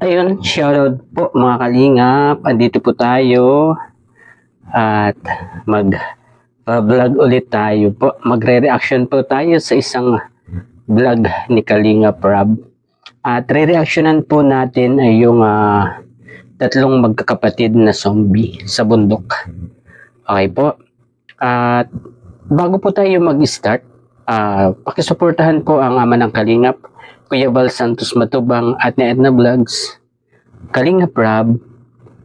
Ayun, shoutout po mga kalingap. Andito po tayo at mag-vlog ulit tayo po. Magre-reaction po tayo sa isang vlog ni Kalingap Rob. At re-reactionan po natin ay yung tatlong magkakapatid na zombie sa bundok. Okay po. At bago po tayo mag-start, pakisuportahan po ang ama ng Kalingap, Kuya Val Santos Matubang at ni Edna Vlogs, Kalingap Rob,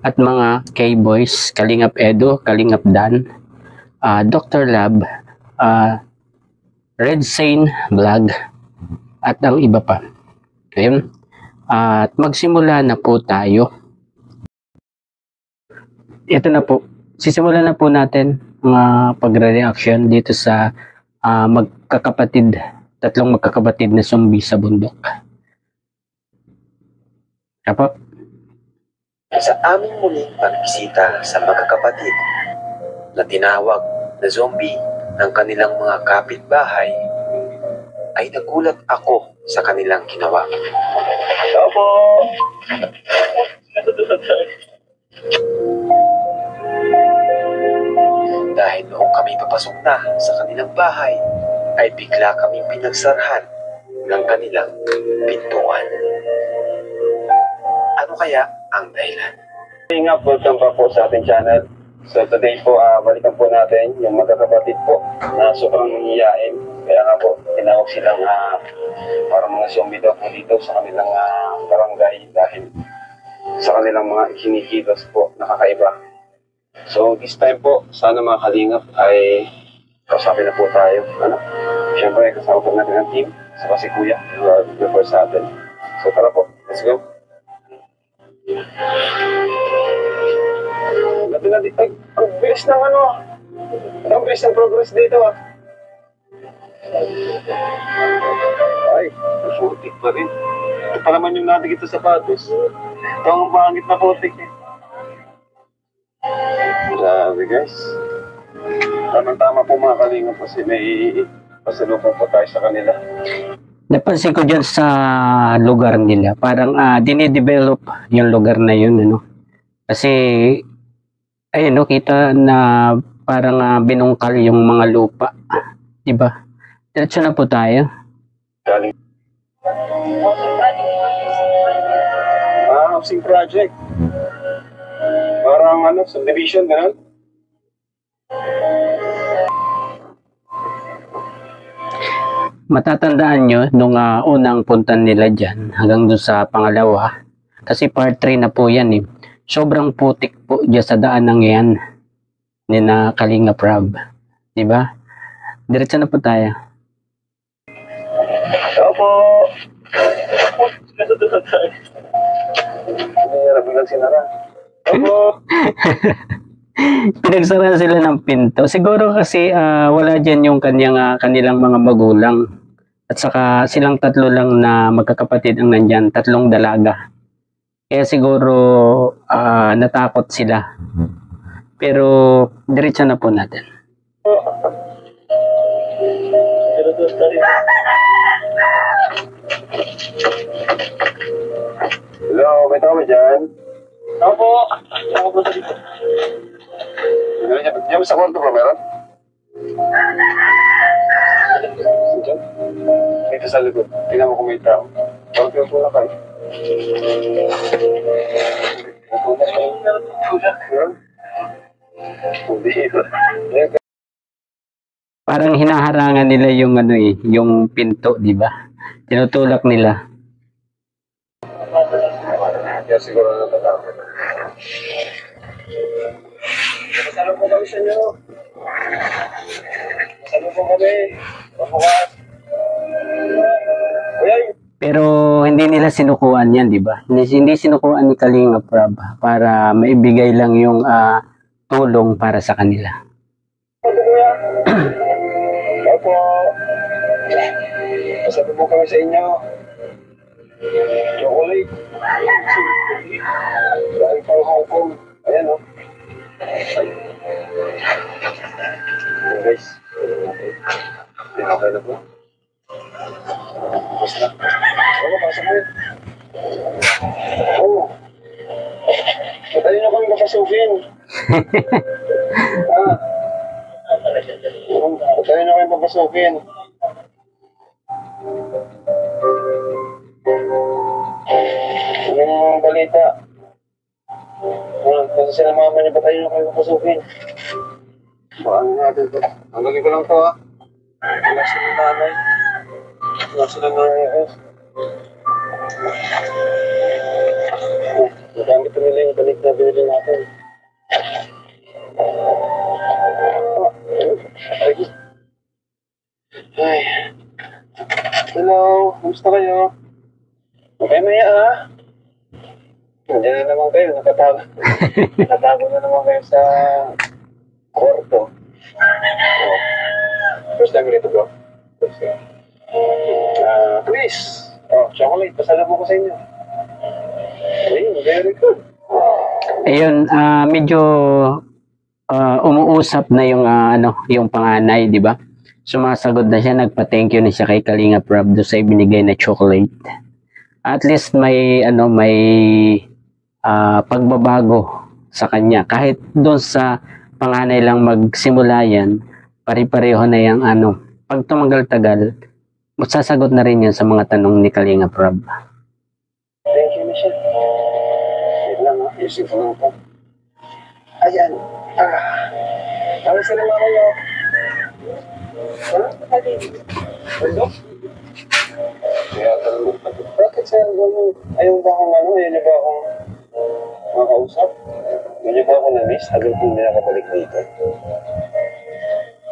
at mga K-Boys, Kalingap Edo, Kalingap Dan, Dr. Lab, Red Sane Vlog, at ang iba pa. Ayun. At magsimula na po tayo. Ito na po. Sisimulan na po natin ang pagre-reaction dito sa tatlong magkakapatid na zombie sa bundok. Apo? Sa aming muling pagbisita sa magkakapatid na tinawag na zombie ng kanilang mga kapitbahay, ay nagulat ako sa kanilang ginawa. Opo! Dahil noong kami papasok na sa kanilang bahay, ay bigla kaming pinagsarhan ng kanilang pintuan. Ano kaya ang dahilan? Nga, welcome pa po sa ating channel. So today po, balikan po natin yung magkakapatid po na sobrang nangiyain. Kaya nga po, tinawag silang parang mga zombie daw po dito sa kanilang barangay dahil sa kanilang mga kinikilos po nakakaiba. So this time po, sana mga kalingap ay kausapin na po tayo. Siyempre, kasama po natin ang team. Saka si Kuya, before sa atin. So tara po, let's go. Ay, ang bilis ng ang bilis ng progress dito Ay, putik pa rin. Ito pa naman yung natin ito sapatos. Ito ang pangit na putik Grabe guys. Tama-tama po mga kalingap kasi may pasalubong po tayo sa kanila. Napansin ko dyan sa lugar nila, parang dinidevelop yung lugar na yun, Kasi, ayun, kita na parang binungkal yung mga lupa. Diba? Diretso na po tayo. Housing project. Parang subdivision, gano'n? Matatandaan nyo nung unang puntan nila dyan hanggang doon sa pangalawa. Kasi part 3 na po yan Sobrang putik po dyan sa daan ng yan ni na Kalingap Rob. Diba? Diretso na po tayo. Opo! Hirap bilang sinara. Opo! Pinagsara sila ng pinto. Siguro kasi wala dyan yung kanilang mga magulang. At saka silang tatlo lang na magkakapatid ang nandyan. Tatlong dalaga. Kaya siguro natakot sila. Pero diretso na po natin. Hello, may tao ba dyan? Opo! Ako po dito. Diyan sa kwarto ba meron? Dito sa likod. Tingnan mo kung may tao. Huwag yung tulak kayo. Parang hinaharangan nila yung yung pinto, di ba? Tinutulak nila. Kaya siguro natatakot. Masalo po kami sa inyo. Masalo po kami. Mabukas. Pero hindi nila sinukuan yan, di ba? Hindi sinukuan ni Kalingap Rob para maibigay lang yung tulong para sa kanila. Opo. Masalo po kami sa inyo. Chocolate. Dahil pang Hong Kong. Ayan Ayan guys. Okay na po. Tapos na. Oo, pasok mo yun. Oo. papasukin. Tayo na kayo papasukin. Yung balita. Kasi sila mama niya, tayo na kayo papasukin. Baan natin ito. Ang galing ko lang ito ha. Wala sila nanay. Wala sila nanay. Magamit ko nila yung balik na binili natin. Ay. Hello, kumusta kayo? Okay, maya ha? Nandiyan na naman kayo, nakatago. Nakatago na naman kayo sa kwarto. Oh. First time ulit bro? First time. Chris! Oh, chocolate, pasalabo ko sa inyo. Ayun, very good. Ayun, medyo umuusap na yung yung panganay, di ba? Sumasagot na siya, nagpa-thank you na siya kay Kalinga Prab do sa ibinigay na chocolate. At least may pagbabago sa kanya. Kahit doon sa panganay lang magsimula yan, pare-pareho na yung pag tumagal-tagal, sasagot na rin yan sa mga tanong ni Kalinga Prab. Thank you, Michelle. Wait lang ha, isip ko lang ito. Ayan. Ano sila mga kayo? Ha? Ano? Kaya tanong. Bakit sir, ayaw ba akong ayaw niyo ba akong makausap? Ayaw niyo ba akong na-miss? Habang kung hindi nakabalik dito.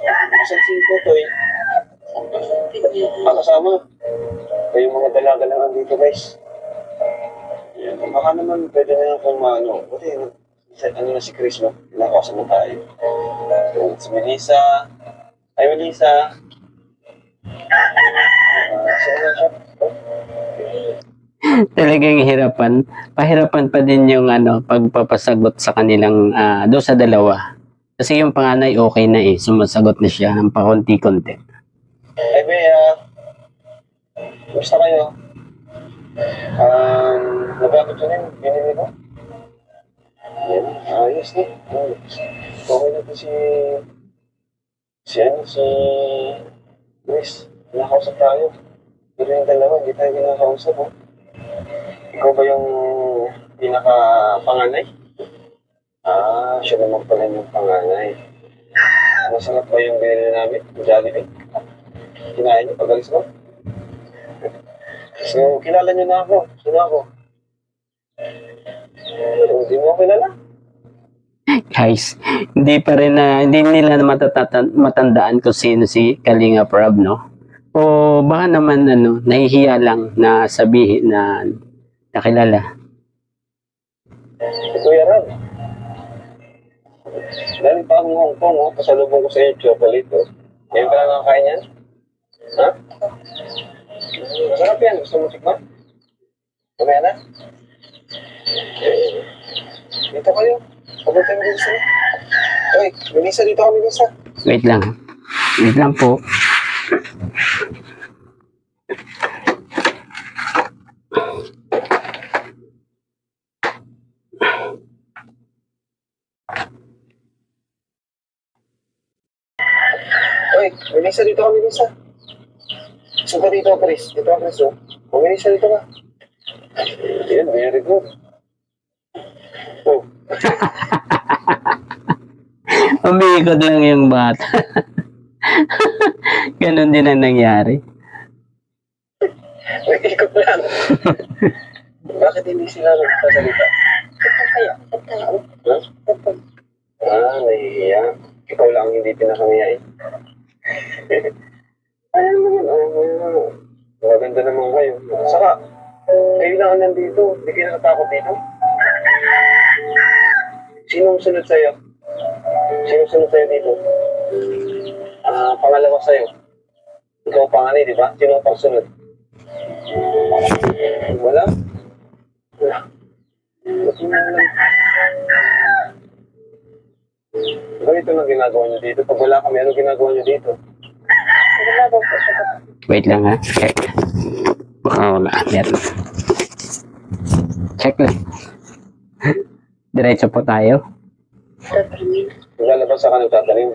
Kasi si Totoy, kasama. Kayong mga dalaga lang andito guys. Yan. Baka naman pwede na kung buti na si Chris, no? Pinakawasan mo tayo. Si Melissa. Ay, Melissa. Sino siya? Talagang pahirapan pa din yung pagpapasagot sa kanilang do sa dalawa. Kasi yung panganay okay na sumasagot na siya ng pakunti-kunti. Ay, Bea. Gusto kayo? Nagamit ko na yung binili ko. Yan, ayos na. Okay na po si Chris. Nakausap tayo. Pero yung dalawa, hindi tayo kinakausap, oh. Ikaw ba yung pinaka-panganay? Siya naman pala yung panganay. Masarap ba yung binili namin? Jollibee? Kinain niyo pag-alis ko? So, kilala niyo na ako. Sino ako? Hindi mo kilala? Guys, hindi nila matandaan kung sino si Kalinga Prab, no? O baka naman nahihiya lang na sabihin na nakilala. Kuya Ram. Dahil pa ang Hong Kong, pasalubong ko sa inyo chocolate, oh. Ngayon ka lang nakakain yan? Ha? Masarap yan. Gusto mo tikman? Kumaya na? Dito kayo. Papunta mo dito sa'yo. Uy, Melissa, dito kami, Melissa. Wait lang. Wait lang po. Uy, Melissa, dito kami, Melissa. Gusto ka dito, Chris. Dito ka, Chris, oh. O, Melissa, dito ka. Yan, very good. Oh. Umiikot lang yung bata. Ganon din ang nangyari. Nag-ikot lang. Bakit hindi sila nagsasalita? Nahihiya. Ikaw lang hindi pinakamiyain. Ayaw naman. Maganda naman kayo. Saka, kayo lang nandito. Hindi kayo natatakot dito. Sinong sunod sa'yo? Sinong sunod sa'yo dito? Pangalawa sa'yo. Ikaw ang panganay, di ba? Sino ang pangsunod? Wala? Wala. Ganito lang ginagawa nyo dito. Pag wala kami, ano ginagawa nyo dito? Wait lang ha. Check. Baka wala. Meron. Check lang. Diretso po tayo. Lalabas ka nagtatanim.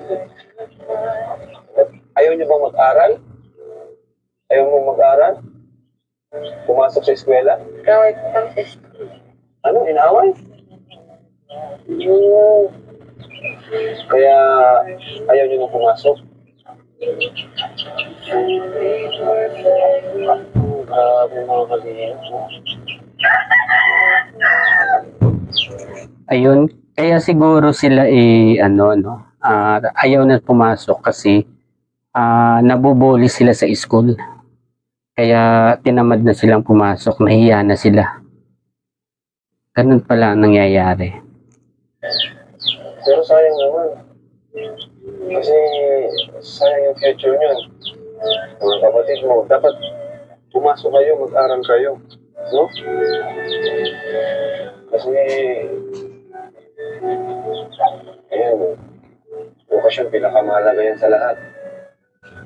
Ayaw niyo bang mag-aral? Ayaw mo mag-aral? Pumasok sa eskwela? Kaway ko lang sa school. Ano, inaway? Kaya ayaw niyo nang pumasok? Grabe mga kalihim. Ayun, kaya siguro sila ayaw na pumasok kasi nabubuli sila sa school. Kaya tinamad na silang pumasok, nahiya na sila. Ganun pala ang nangyayari. Pero sayang naman. Kasi sayang yung future nyo. Mga kapatid mo, dapat pumasok kayo, mag-aral kayo. No? Kasi, ayan, edukasyon pinakamahalaga yan sa lahat.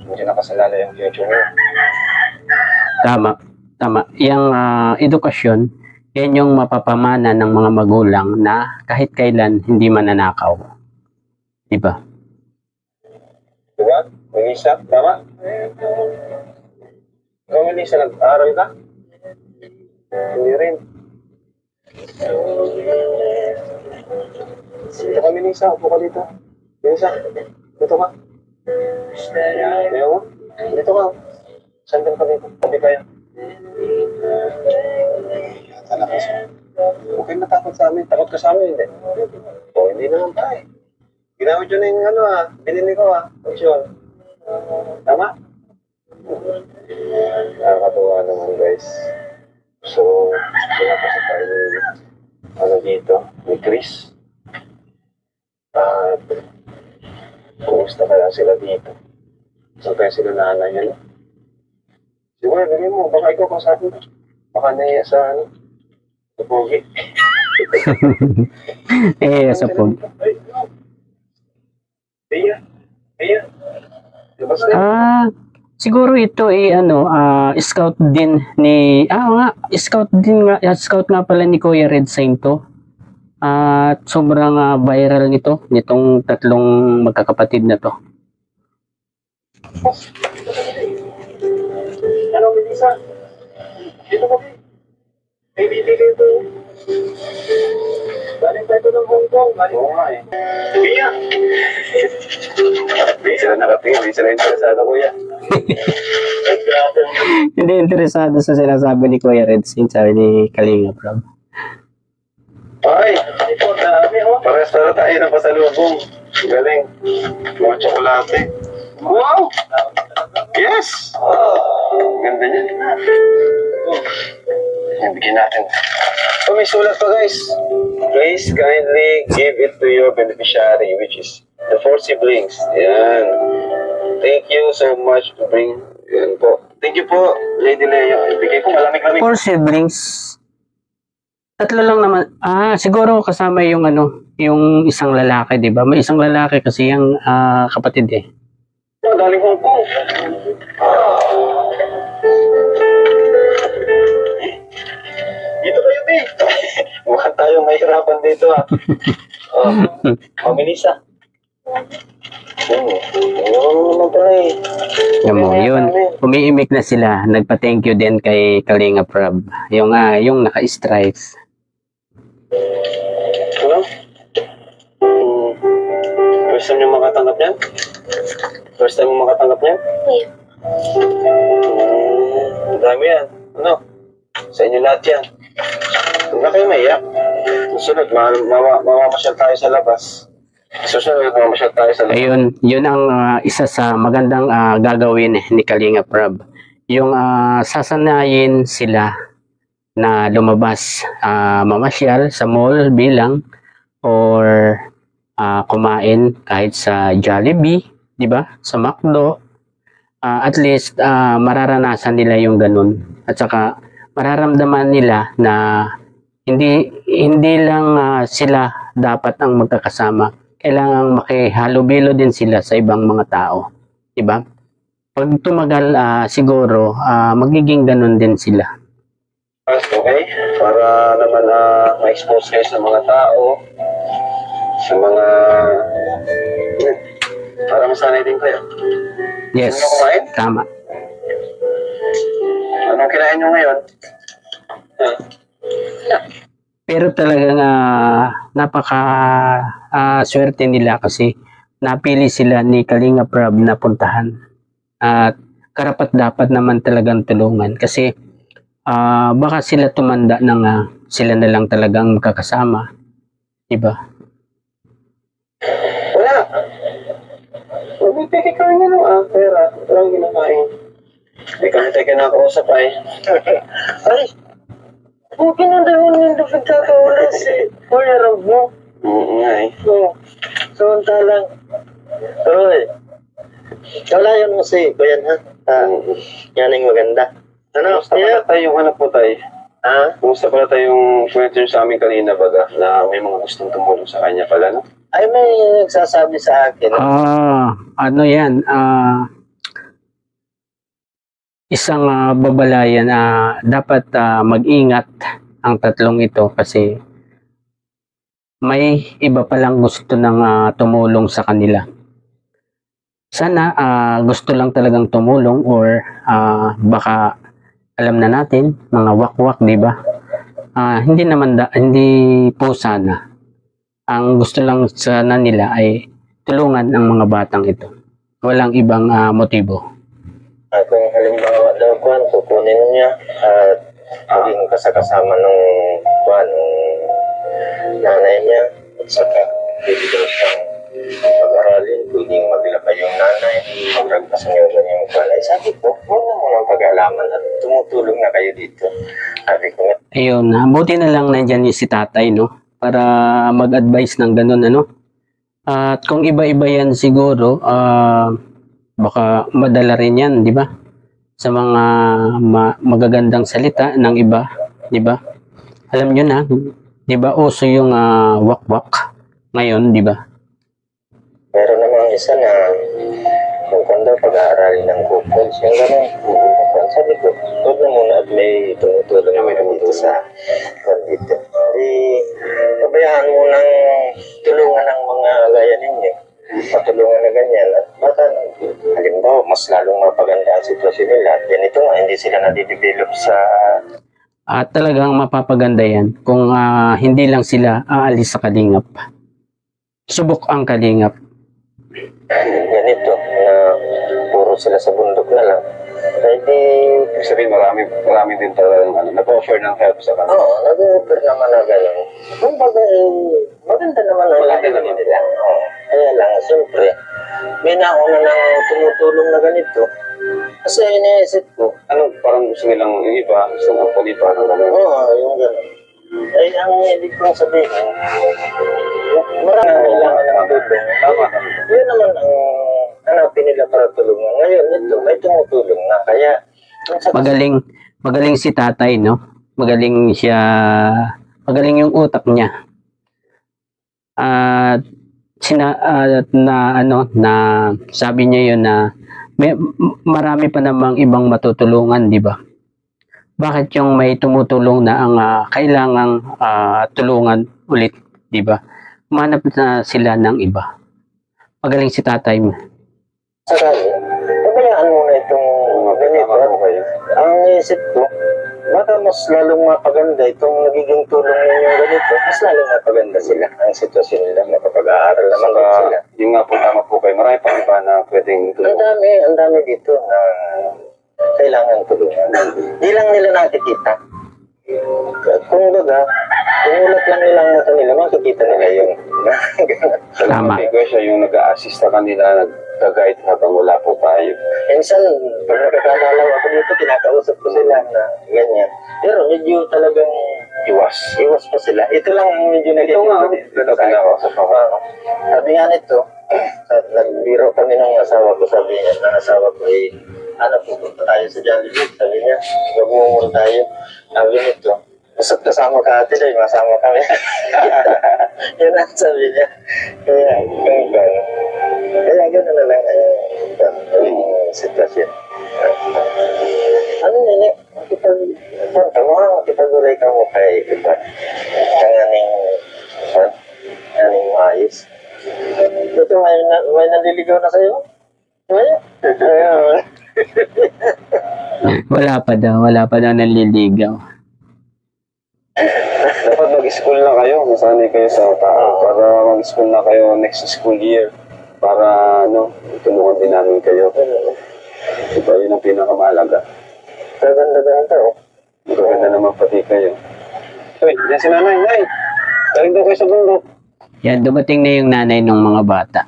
Hindi nakasalala yung future nyo. Tama. Yung edukasyon, yan yung mapapamana ng mga magulang na kahit kailan hindi mananakaw. Diba? Diba? Melissa, tama? Ikaw, Melissa, nag-aaral ka? Hindi rin. Dito ka, Melissa. Upo ka dito. Melissa, dito ka. Ayaw mo? Dito ka. Sandal ka dito. Tabi kayo. Talaga siya. Huwag kayong natakot sa amin. Takot ka sa amin, hindi? O, hindi naman tayo. Ginamit yun yung binili ko option. Tama? Nakakatuwa naman, guys. So, pinapasa tayo dito, ni Chris. At, kumusta kaya sila dito? Saan kaya sila nanay niya? Siguro, bigyan mo, baka ikaw sa akin. Baka naiya sa sa pogi. Sa pogi. Siguro ito scout din ni scout nga pala ni Kuya Red Sign to. At sobrang viral nitong tatlong magkakapatid na to. Ano, Melissa? Dito kami. May bibili ito. Galing tayo ng Hong Kong. Oo nga eh. Kuya! May sila nakatingin. May sila interesado, kuya. Hindi interesado sa sinasabi ni Kuya Red Sign, sabi ni Kalinga Prab. Ay! Ito, dami oh. Parehas na tayo ng pasalubong. Galing. Mga tsokolate. Wow! Yes! Ganda niya. Bigyan natin. May sulat pa, guys. Please kindly give it to your beneficiary, which is the 4 siblings. Yan. Thank you so much to bring. Yan po. Thank you po, Lady Leo. Ibigay ko malamig-lamig. 4 siblings. Tatlo lang naman. Siguro kasama yung yung isang lalaki, 'di ba? May isang lalaki kasi yung kapatid eh. Galing Hong Kong. Dito kayo, B. Mukha tayong mahirapan dito, Melissa. Yun. Umiimik na sila. Nagpa-thank you din kay Kalinga Prab. Yung naka-stripes. Ano? First time yung makatanggap niyan? First time mo makatanggap niyan? Yeah. Ang dami yan. Ano? Sa inyo lahat yan. Huwag na kayo maiyak. Susunod, mamamasyal tayo sa labas. Ayun, yun ang isa sa magandang gagawin ni Kalinga Prab. Yung sasanayin sila na lumabas, mamasyal sa mall bilang or kumain kahit sa Jollibee, di ba? Sa McDo. At least mararanasan nila yung ganun. At saka mararamdaman nila na hindi lang sila dapat ang magkakasama. Kailangang makihalubilo din sila sa ibang mga tao. Diba? Pag tumagal, siguro, magiging ganun din sila. Okay? Para naman ma-expose kayo sa mga tao. sa mga... Para masanay din kayo. Yes, Ano kumain? tama. Anong kinain nyo ngayon? Pero talagang napaka swerte nila kasi napili sila ni Kalinga Prab na puntahan. At karapat dapat naman talagang tulungan kasi baka sila tumanda ng sila na lang talagang magkakasama. Diba? Wala. Bibigay ka niya ng pera. Walang ginakain. Hindi kami tayo kinakausap ay. Ay, kung kinadaman yung nagkakawala si Kuya Rob mo. Oo nga eh. So, samantalang, oy, wala yun mo si Kuya ha? Yaning maganda. Ano, Kumusta pala tayo yung anak po tayo? Ha? Kumusta pala tayo yung kwento nyo sa amin kanina baga na may mga gustong tumulong sa kanya pala, no? Ay, may nagsasabi sa akin. Ano yan? Isang babalayan dapat mag-ingat ang tatlong ito kasi may iba palang gusto ng tumulong sa kanila. Sana gusto lang talagang tumulong or baka alam na natin mga wakwak, di ba? Hindi naman hindi po sana. Ang gusto lang sana nila ay tulungan ang mga batang ito. Walang ibang motibo. Kung halimbawa daw kuhan, kukunin niya at maging kasakasama ng kuhan, nanay niya at saka pwede daw siyang pag-aralin, pwedeng maglakay yung nanay, magragpas niya ganyang kuhan. Ay sabi ko, huwag na mo ng pag-aalaman at tumutulong na kayo dito. Sabi ko nga, Ayun, buti na lang nandyan yung si tatay, no? Para mag-advise ng ganun, ano? At kung iba-iba yan siguro, baka madala rin yan, di ba? Sa mga magagandang salita ng iba, di ba? Alam nyo na, di ba? Uso yung wakwak ngayon, di ba? meron namang isa na kung kanda pag-aaralin ng couple, yung gano'n, sabi ko, huwag na muna at may tumutulong naman dito sa dito. Di, pabayaan mo nang tulungan ng mga gaya ninyo. Matulungan na ganyan. At baka, halimbawa, mas lalong mapaganda ang sitwasyon nila. At ganito nga, hindi sila nadidevelop sa... At talagang mapapaganda yan kung hindi lang sila aalis sa Kalingap. Subok ang Kalingap. ganito, na puro sila sa bundok na lang. Kaya di... Ibig sabihin, marami din talaga nag-offer ng help sa kanila. Oo, nag-offer naman na gano'n. Kumbaga, maganda naman ang Maganda lahat naman. nila. Oo. Kaya lang, siyempre, may nauna ng tumutulong na ganito. Kasi iniisip ko, Ano, parang gusto nilang yung iba, gusto ng palipa ng gano'n. oo, yung gano'n. Ay, ang ibig kong sabihin, marami kailangan ng tulong. Tama. Yun naman ang hanapin nila para tulungan. Ngayon, ito, may tumutulong na. Kaya, Magaling si tatay, no? Magaling siya, magaling yung utak niya. At na sabi niya yun na marami pa namang ibang matutulungan, di ba? Bakit yung may tumutulong na ang kailangang tulungan ulit, di ba? Manap na sila ng iba. Magaling si tatay mo. sakali, pabayaan mo na itong ganito. At ang isip ko, baka mas lalong mapaganda itong nagiging tulong ninyong ganito. Mas lalong mapaganda sila. Ang sitwasyon nila, makapag-aaral naman din sila. Yung nga po, tama po kayo. Marami pa iba na pwedeng Ang tulungan. dami dito na kailangan tulungan. Di lang nila nakikita. Kung baga, kung ulat lang nilang mata nila, makikita nila yung Tama. May siya yung nag-a-assist sa kanila, nag-guide habang wala po tayo. minsan, pag nagkakalalaw ako dito, kinakausap ko sila na ganyan. Pero medyo talagang iwas pa sila. Ito lang ang medyo Ito nga, ito kinakausap ako. Sabi nga nito, nagbiro kami ng asawa ko, sabi niya, ng asawa ko pupunta tayo sa Jollibee. Sabi niya, magmumul tayo. Sabi nito, basta't kasama ka ate, dahil masama kami. Yun ang sabi niya. Kaya gano'n na lang ang sitwasyon. Ano nini? Makipag-uray ka mo kay iba. Ang aning maayos. Ito, may naliligaw na sa'yo? Wala. Ayun. Wala pa daw nanliligaw. Dapat mag-school na kayo. Masanay kayo sa tao. Para mag-school na kayo next school year. Para, tulungan din namin kayo. Diba, yun ang pinakamahalaga. Gaganda-ganda tao. Magaganda naman pati kayo. Uy, diyan si nanay. Nay! Galing daw kayo sa bundok. Yan, dumating na yung nanay ng mga bata.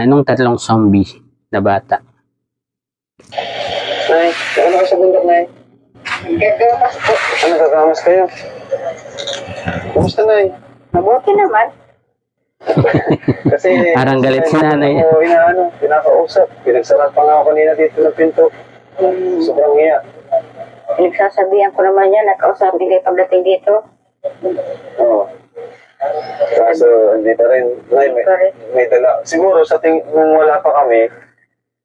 Nung tatlong zombie na bata. Nay, galing kayo sa bundok, Nay. Gagamas po. Ano, gagamas kayo? Kumusta, Nay? Mabuti naman. Kasi Parang galit si nanay. Ako pinakausap. Pinagsarap pa nga ako kanina dito ng pinto. Sobrang hiya. Pinagsasabihan ko naman yan, nakausapin kayo pagdating dito. Oo. Kaso hindi pa rin. Nay, may dala. Siguro nung wala pa kami,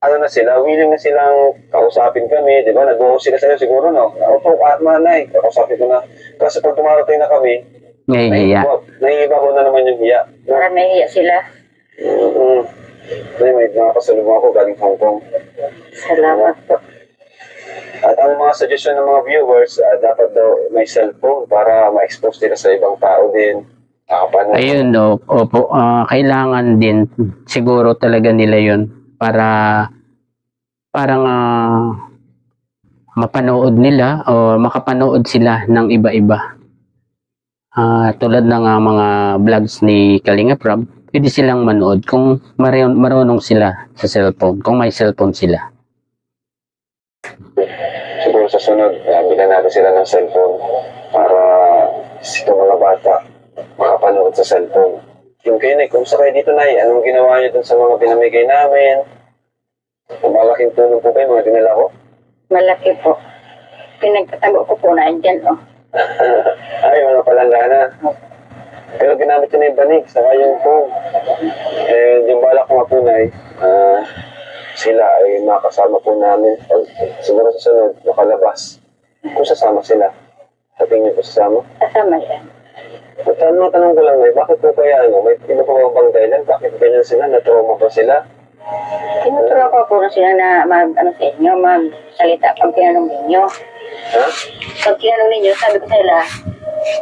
willing na silang kausapin kami, di ba? Nag-uusap sila sa'yo siguro, no? Opo, Nay, kakausapin ko na. Kasi pag dumarating na kami, naiiba ko na naman yung hiya. Para may hiya sila. Nay, may mga pasalubong ako galing Hong Kong. Salamat po. At ang mga suggestion ng mga viewers, dapat daw may cellphone para ma-expose nila sa ibang tao din. Ayun, opo. Kailangan din siguro talaga nila yun para parang mapanood nila o makapanood sila ng iba-iba. Tulad ng mga vlogs ni Kalinga Prab, pwede silang manood kung marunong sila sa cellphone, kung may cellphone sila. Siguro sa sunod, bilan natin sila ng cellphone para sa mga bata makapanood sa cellphone. Yung kayo, Nay, kumusta kayo dito, Nay? Anong ginawa niyo dun sa mga pinamigay namin? Malaking tulong po kayo, mga dinala ko? Malaki po. Pinagtatago ko po na dyan, oh. Ay, mga palangana. Pero ginamit ko na yung banig, saka yung phone. And yung balak ko nga po, Nay, sila ay makasama po namin. Siguro sa sunod, nakalabas. Kung sasama sila, sa tingin ko sasama. Kasama yan. At tanong ko lang, Nay, bakit po kaya, may iba po bang dahilan? Bakit ganyan sila? Na-trauma ba sila? Tinuturo ko po na sila na sa inyo, magsalita pag tinanong ninyo. Ha? Pag tinanong ninyo, sabi ko sa sila,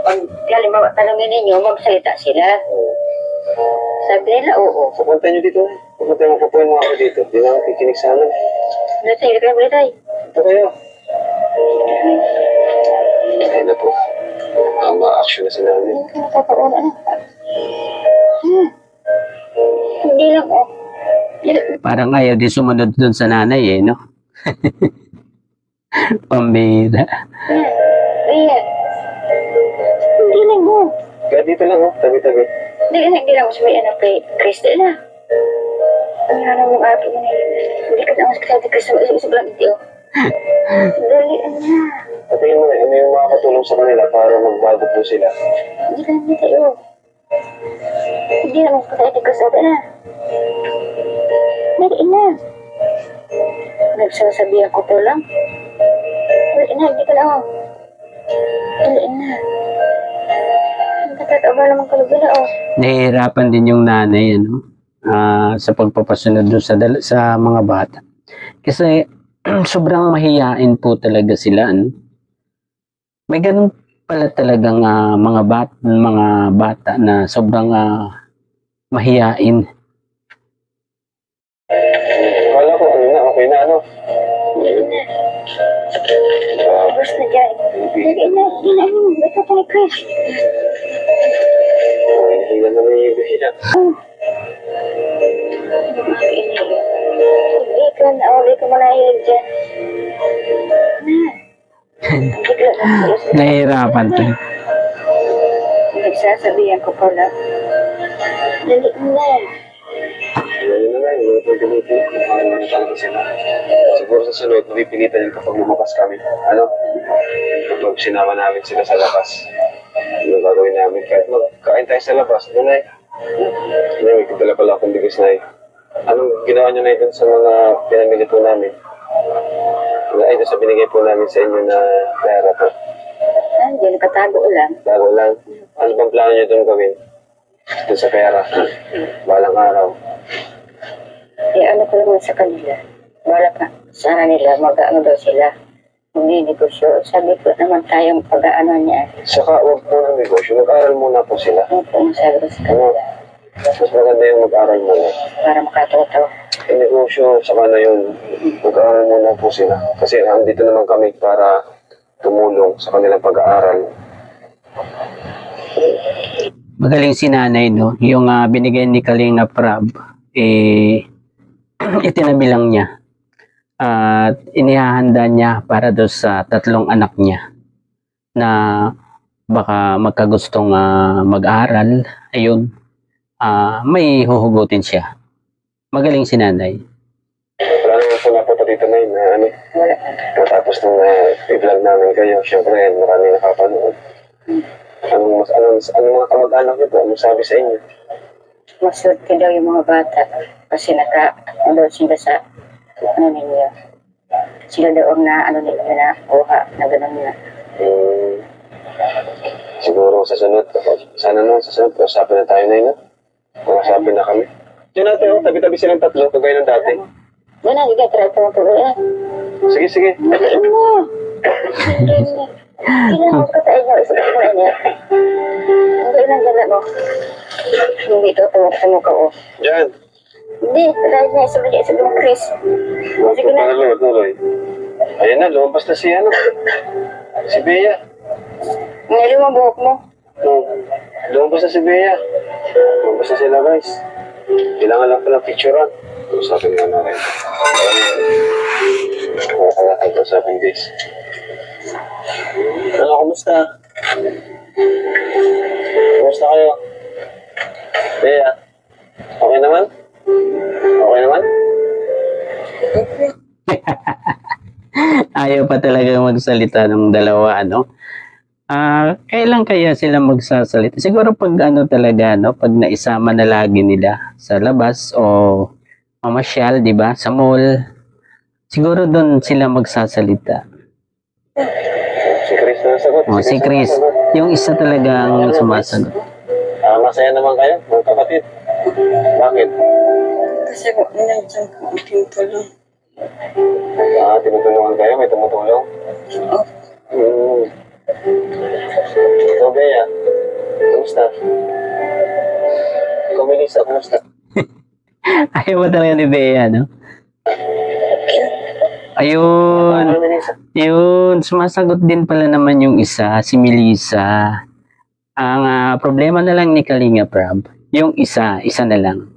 pag halimbawa tanongin ninyo, magsalita sila. Sabi nila, oo. Pupunta nyo dito, Nay. Pupunta mo, pupuin mo ako dito. Di na ako kikinig sa amin. Dito, hindi ka na Ito kayo. Ayun na po. Ma-action na si namin. Hindi ka nakakauna na. Hindi lang, oh. Parang ayaw di sumunod dun sa nanay no? Pambira. Ayan. Hindi lang, oh. Kaya dito lang, tabi-tabi. Hindi lang mas may kay Krista na. Ang hanap mong akin mo hindi ka na mas kasali Krista mag-isip lang ito. Dali na. Patingin mo na, ano yung makakatulong sa kanila para magbago po sila? Hindi lang na tayo. Hindi lang mas kasali Krista na. Dali na. Nagsasabihan ko po lang. Dali na, hindi ka na ako. Dali na. Katatawa naman kalugila, oh. Nahihirapan din yung nanay sa pagpapasunod doon sa mga bata. Kasi sobrang mahiyain po talaga sila. May ganun pala talagang mga bata na sobrang mahiyain. Wala ko, okay na, Tapos na dyan. Dali na, ito pa ni Chris. Hinggan na may ibigay. Hindi ka na, hindi ka manahilig dyan. Nahihirapan to. Nagsasabihan ko pala. Dali na. Ayun na lang, yung pagdamitin. Ano talaga sila. Siguro sa sunod, mapipilitan yung kapag lumabas kami. Kapag sinama namin sila sa labas. Ano gagawin namin? Kahit magkain tayo sa labas. Nanay, may kagdala pala akong bigas, Nay. Anong ginawa nyo, Nay, dun sa mga pinamili po namin? Ay, dun sa binigay po namin sa inyo na pera po. Diyan, katago lang. Bago lang. Ano bang plano nyo dun gawin? Dun sa pera. Balang araw. Eh, ano ko naman sa kanila. Wala ka. Sana nila, mag-ano daw sila. Hindi negosyo. Sabi ko naman tayong pag-ano niya. Saka huwag po ng negosyo. Mag-aral muna po sila. Ano po ang sabi ko sa kanila. Mas maganda yung mag-aral muna. Para makatuto. Yung negosyo, saka na yung mag-aral muna po sila. Kasi andito naman kami para tumulong sa kanilang pag-aaral. Magaling si nanay, no? Yung binigay ni Kalinga Prab, itinabi lang niya. At inihahanda niya para doon sa 3 anak niya na baka magkagustong mag-aral. Ayun, may huhugutin siya. Magaling si nanay. Wala naman po napunta dito na yun na ano. Wala. Matapos nung i-vlog namin kayo, syempre maraming nakapanood. Anong mga kamag-anak niyo po? Anong sabi sa inyo? Maswerte daw yung mga bata. Kasi naka-doon sila sa ano ninyo. Sila daw ang na kuha na gano'n na. Siguro sa sunod, sana sa sunod, usapin na tayo na yun. Usapin na kami. Diyan natin, tabi-tabi silang 3, kagaya ng dati. Yan ang try ko mga tuloy. Sige. Hindi mo. Hindi mo katay nyo. Isipin mo niya. Hindi lang dala mo. Hindi ito tumok ka o. Diyan. Hindi, try niya. Isipin mo, Chris. Sige na. Tuloy. Ayan na, lumabas na si Bea. Ngayon mo buhok mo. Lumabas na si Bea. Lumabas na sila, guys. Kailangan lang pala picturean. Usapin nga natin. Usapin, guys. Ano, kumusta? Kumusta kayo? Bea, okay naman? Okay naman? Ayaw pa talaga magsalita ng dalawa, ano? Kailan kaya sila magsasalita? Siguro pag talaga, no? Pag naisama na lagi nila sa labas o mamasyal, di ba? Sa mall. Siguro doon sila magsasalita. Si Chris na sagot. Si Chris. Yung isa talagang sumasagot. Masaya naman kayo, mga kapatid. Bakit? Kasi nandiyan ko ang tinutulong. Tinutulungan kayo? May tumutulong? Ikaw, Bea. Kumusta? Ikaw, Melissa, kumusta? Ayaw ba talaga ni Bea, no? Ayun. Yun, sumasagot din pala naman yung isa, si Melissa. Ang problema na lang ni Kalinga Prab, yung isa na lang.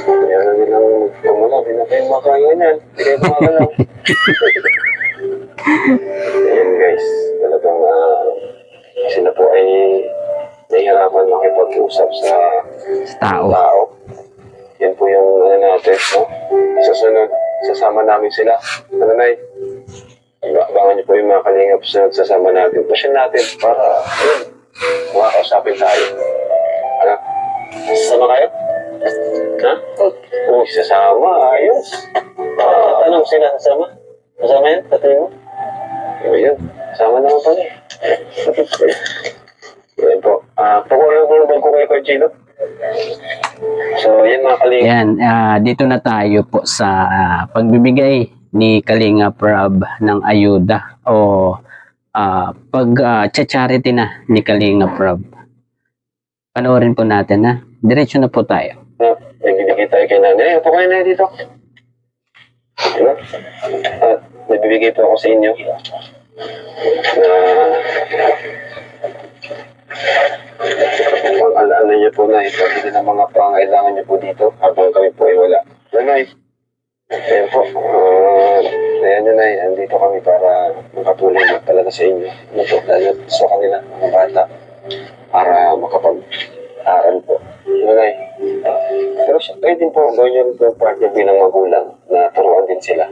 Kaya na nilang pamula, hindi na kayo makaya niyan. Hindi kayo kumagalaw. Ayan guys, talagang sila po ay nahihirapan makipag-usap sa Tao. Yan po yung natin, no? Susunod, sasama namin sila. Nay? Abangan niyo po yung mga kalingap sa sasama natin. Pasyon natin para, makakausapin tayo. Ano? Sasama kayo? Ha? Sasama. Ayos. Tanong sila, sasama? Sasama yan? Patuloy mo? Ayun. Sasama naman pala eh. Yan po. Pakulong ko kayo Chino. So, yan mga kalingap. Yan, dito na tayo po sa pagbibigay ni Kalinga Prab ng ayuda o pag-charity na ni Kalinga Prab. Panoorin po natin, ha? Diretso na po tayo. Nagbibigay tayo kay nanay. Upo kayo na dito. Diba? At nagbibigay po ako sa inyo na pang-alaala niyo po na ito. Hindi ng mga pangailangan niyo po dito habang kami po ay wala. Nanay, ayan po. Ayan nyo na, andito kami para makatulong talaga sa inyo. Lalo sa kanila, mga bata, para makapag-aral po. Nanay, pero kayo din po, gawin nyo rin po part nyo bilang magulang na turuan din sila.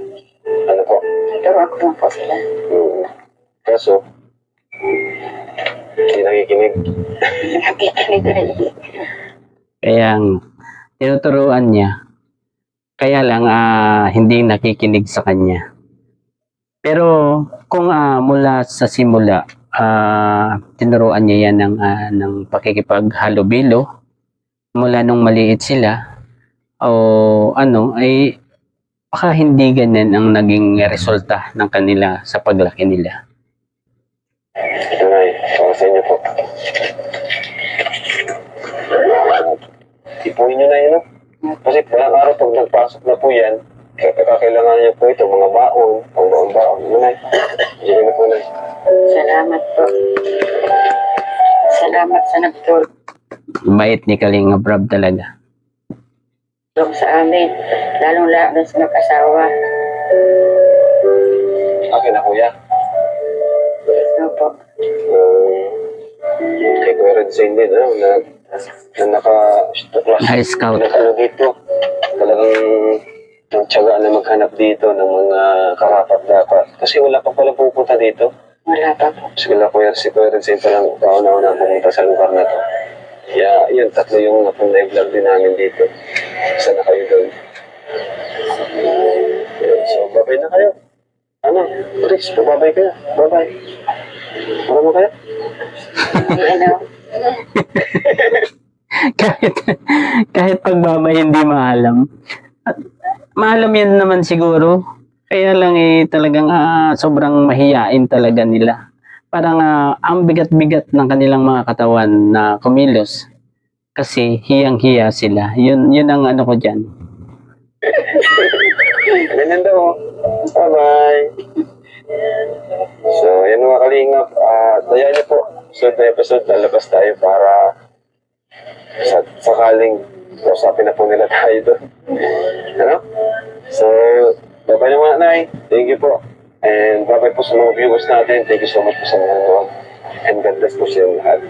Ano po? Turuan ko lang po sila. Kaso, hindi nakikinig. Kaya tinuturuan niya. Kaya lang hindi nakikinig sa kanya. Pero kung mula sa simula tinuruan niya yan ng pakikipaghalubilo mula nung maliit sila o ano ay baka hindi ganyan ang naging resulta ng kanila sa paglaki nila. Ito na para sa inyo po. Ipuhin nyo na yun, no? Kasi walang araw pag nagpasok na po yan, kakailangan niyo po ito, mga baon, pang-baon-baon. Yun na, diyan na po na. Salamat po. Salamat sa nagtulong Bait ni Kalingap Rob talaga. sa amin. Lalong-lalo sa mag-asawa. Akin na kuya. Opo. Kay Kuya Red Zane din, na naka-class. High Scout. Ano dito, talagang nagtsaga na maghanap dito ng mga karapat-dapat. Kasi wala pa pala pupunta dito. Wala pa po. Si Kuya Red Zane pa lang kauna-una pumunta sa lugar na to. Kaya yun, tatlo yung na-vlog din namin dito. Isa na kayo doon. So, babay na kayo. Ano? Chris, babay kayo. Babay. Ano mo kayo? Ano? kahit pagbabay hindi maalam. At maalam yan naman siguro. Kaya lang talagang sobrang mahiyain talaga nila. Parang ang bigat-bigat ng kanilang mga katawan na kumilos. Kasi hiyang-hiya sila. Yun ang ano ko dyan. Ganyan daw. Bye-bye. So, yan mga kalingap. Dayaan niyo po. So, na episode, lalabas tayo para sakaling usapin na po nila tayo doon. Ano? So, bye-bye na mga nay. Thank you po. And bye-bye po sa mga viewers natin. Thank you so much po sa mga nanonood. And God bless po siya lahat.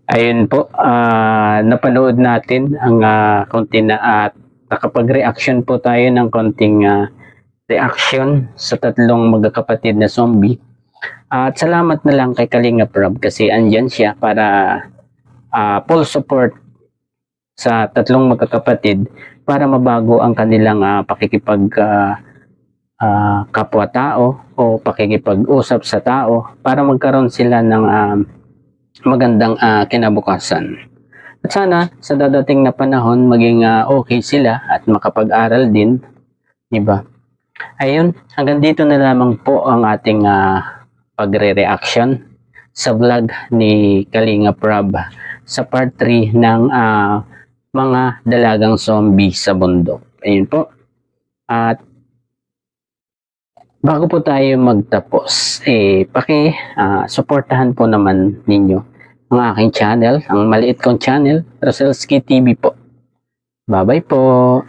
Ayun po, napanood natin ang konti na at nakapag-reaction po tayo ng konting reaction sa tatlong magkakapatid na zombie. At salamat na lang kay Kalingap Rob kasi andyan siya para full support sa tatlong magkakapatid para mabago ang kanilang pakikipag kapwa-tao o pakikipag-usap sa tao para magkaroon sila ng magandang kinabukasan. At sana sa dadating na panahon maging okay sila at makapag-aral din, diba? Ayun, hanggang dito na lamang po ang ating pagre-reaction sa vlog ni Kalingap Rob sa part 3 ng mga dalagang zombie sa bundok. Ayun po. At bago po tayo magtapos, suportahan po naman ninyo ang aking channel, ang maliit kong channel, Roselski TV po. Bye-bye po.